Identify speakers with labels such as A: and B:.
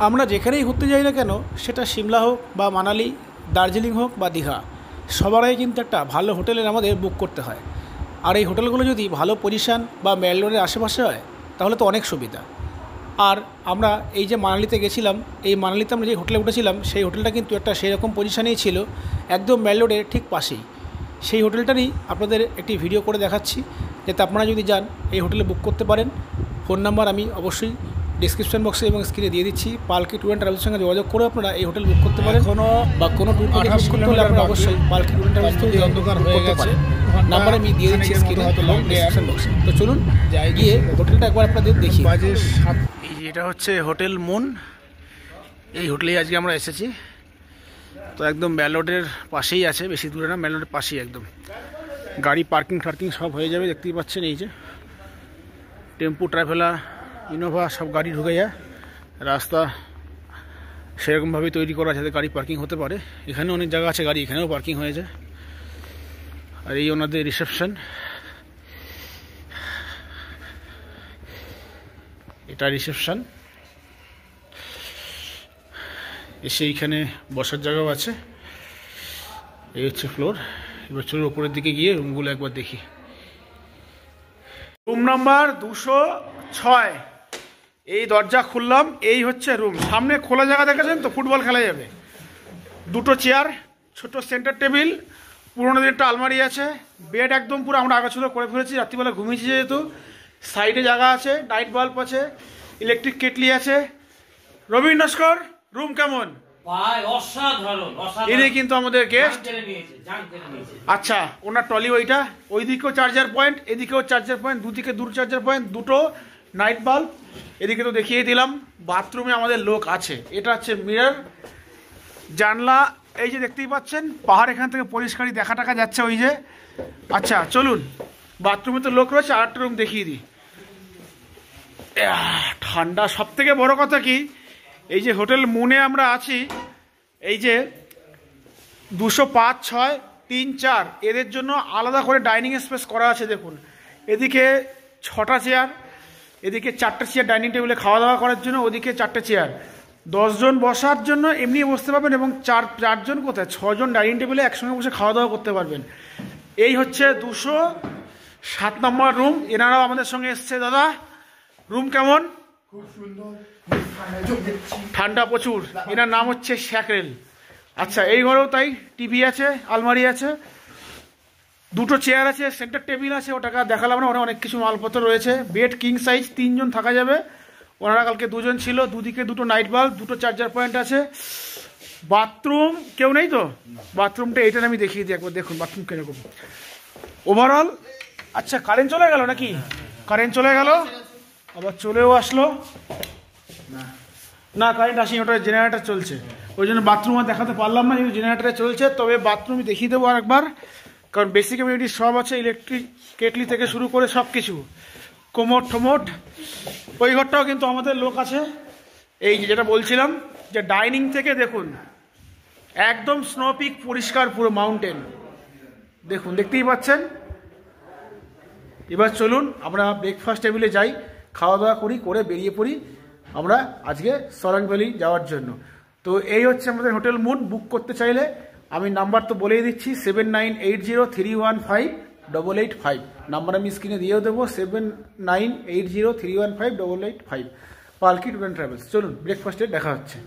A: আমরা যেখানেই ঘুরতে যাই না কেন, সেটা সিমলা হোক বা মানালি, দার্জিলিং হোক বা দীঘা, সবার আগে কিন্তু একটা ভালো হোটেলের আমাদের বুক করতে হয়। আর এই হোটেলগুলো যদি ভালো পজিশান বা মেল রোডের আশেপাশে হয় তাহলে তো অনেক সুবিধা। আর আমরা এই যে মানালিতে গেছিলাম, এই মানালিতে আমরা যে হোটেলে উঠেছিলাম সেই হোটেলটা কিন্তু একটা সেরকম পজিশানেই ছিল, একদম মেল রোডের ঠিক পাশেই। সেই হোটেলটারই আপনাদের একটি ভিডিও করে দেখাচ্ছি, যাতে আপনারা যদি যান এই হোটেলে বুক করতে পারেন। ফোন নাম্বার আমি অবশ্যই ডিসক্রিপশন বক্সে এবং স্ক্রিনে দিয়ে দিচ্ছি। পালকি ট্যুর অ্যান্ড ট্রাভেলসের সঙ্গে যোগাযোগ করে আপনারা এই হোটেল বুক করতে পারেন, বা কোনো ট্যুর প্যাকেজ বুক করতে হলে আপনারা অবশ্যই পালকি ট্যুর অ্যান্ড ট্রাভেলস থেকে অন্ধকার হয়ে গেছে নাম্বার আমি দিয়ে দিচ্ছি স্ক্রিনে এবং ডিসক্রিপশন বক্সে। তো চলুন গিয়ে হোটেলটা একবার আপনাদের দেখি। এটা হচ্ছে হোটেল মুন। এই হোটেলেই আজকে আমরা এসেছি। তো একদম মেল রোডের পাশেই আছে, বেশি দূরে না, মেল রোডের পাশেই একদম। গাড়ি পার্কিং টার্কিং সব হয়ে যাবে, দেখতেই পাচ্ছেন। এই যে টেম্পু, ট্রাভেলার, ইনোভা সব গাড়ি ঢুকে যায়। রাস্তা সেরকমভাবেই তৈরি করা যাতে গাড়ি পার্কিং হতে পারে। এখানে অনেক জায়গা আছে, গাড়ি এখানেও পার্কিং হয়ে যায়। আর এই ওনাদের রিসেপশন, এটা রিসেপশন। এসে এইখানে বসার জায়গাও আছে। এই হচ্ছে ফ্লোর। এবার চলুন উপরের দিকে গিয়ে রুমগুলো একবার দেখি। Room number 206। এই দরজা খুললাম, এই হচ্ছে রুম। সামনে খোলা জায়গা দেখেছেন তো, ফুটবল খেলা যাবে। দুটো চেয়ার, ছোট সেন্টার টেবিল, পুরোনো দিনের একটা আলমারি আছে। বেড একদম পুরো আমরা আগাছালো করে ফেলেছি, রাত্রিবেলা ঘুমিয়েছি যেহেতু। সাইডে জায়গা আছে, নাইট বাল্ব আছে, ইলেকট্রিক কেটলি আছে। রবীন নস্কর, রুম কেমন? ইনি কিন্তু আমাদের গেস্ট। আচ্ছা, ওনার ট্রলি ওইটা, ওইদিকেও চার্জার পয়েন্ট, এদিকেও চার্জার পয়েন্ট, দুদিকে দুটো চার্জার পয়েন্ট, দুটো নাইট বাল্ব। এদিকে তো দেখিয়ে দিলাম। বাথরুমে আমাদের লোক আছে। এটা হচ্ছে মিরর, জানলা এই যে দেখতেই পাচ্ছেন। পাহাড় এখান থেকে পরিষ্কারই দেখা টাকা যাচ্ছে ওই যে। আচ্ছা চলুন, বাথরুমে তো লোক রয়েছে, আরেকটা রুম দেখিয়ে দিই। ঠান্ডা। সব থেকে বড় কথা কি, এই যে হোটেল মুনে আমরা আছি, এই যে 205, 6, 3, 4 এদের জন্য আলাদা করে ডাইনিং স্পেস করা আছে। দেখুন, এদিকে 6টা চেয়ার, এদিকে 4টে চেয়ার ডাইনিং টেবিলে খাওয়া দাওয়া করার জন্য, ওদিকে 4টে চেয়ার। 10 জন বসার জন্য এমনি বসতে পারবেন, এবং 4 জন কোথায় 6 জন ডাইনিং টেবিলে একসঙ্গে বসে খাওয়া দাওয়া করতে পারবেন। এই হচ্ছে 207 নম্বর রুম। এনারাও আমাদের সঙ্গে এসছে। দাদা, রুম কেমন?
B: খুব সুন্দর,
A: ঠান্ডা প্রচুর। এনার নাম হচ্ছে শ্যাকরেল। আচ্ছা, এই ঘরেও তাই, টিভি আছে, আলমারি আছে, দুটো চেয়ার আছে, সেন্টার টেবিল আছে। ওটাকে দেখালাম না, ওরা অনেক কিছু মালপত্র রয়েছে। বেড কিং সাইজ, 3 জন থাকা যাবে। ওনারা কালকে 2 জন ছিল। দুদিকে দুটো নাইট বাল্ব, দুটো চার্জার পয়েন্ট আছে। বাথরুম কেউ নেই তো? বাথরুমটা এইটা আমি দেখিয়ে দিই একবার, দেখুন বাথরুম কিরকম ওভারঅল। আচ্ছা, কারেন্ট চলে গেল নাকি? কারেন্ট চলে গেল, আবার চলেও আসলো না। কারেন্ট আসেনি, ওটা জেনারেটর চলছে, ওই জন্য বাথরুম আর দেখাতে পারলাম না, যেহেতু জেনারেটারে চলছে। তবে বাথরুম দেখিয়ে দেবো আরেকবার, কারণ বেসিক কমিউনিটি সব আছে, ইলেকট্রিক কেটলি থেকে শুরু করে সব কিছু, কোমোট ঠোমোট। ওই ঘরটাও কিন্তু আমাদের লোক আছে। এই যেটা বলছিলাম, যে ডাইনিং থেকে দেখুন একদম স্নোপিক, পরিষ্কার পুরো মাউন্টেন। দেখুন, দেখতেই পাচ্ছেন। এবার চলুন আমরা ব্রেকফাস্ট টেবিলে যাই, খাওয়া দাওয়া করি, করে বেরিয়ে পড়ি আমরা আজকে সরাং ভ্যালি যাওয়ার জন্য। তো এই হচ্ছে আমাদের হোটেল মুন। বুক করতে চাইলে আমি নাম্বার তো বলেই দিচ্ছি, 7980315885 নাম্বার আমি স্ক্রিনে দিয়েও দেবো, 7980315885। পালকি ট্যুর অ্যান্ড ট্রাভেলস। চলুন ব্রেকফাস্টে দেখা হচ্ছে।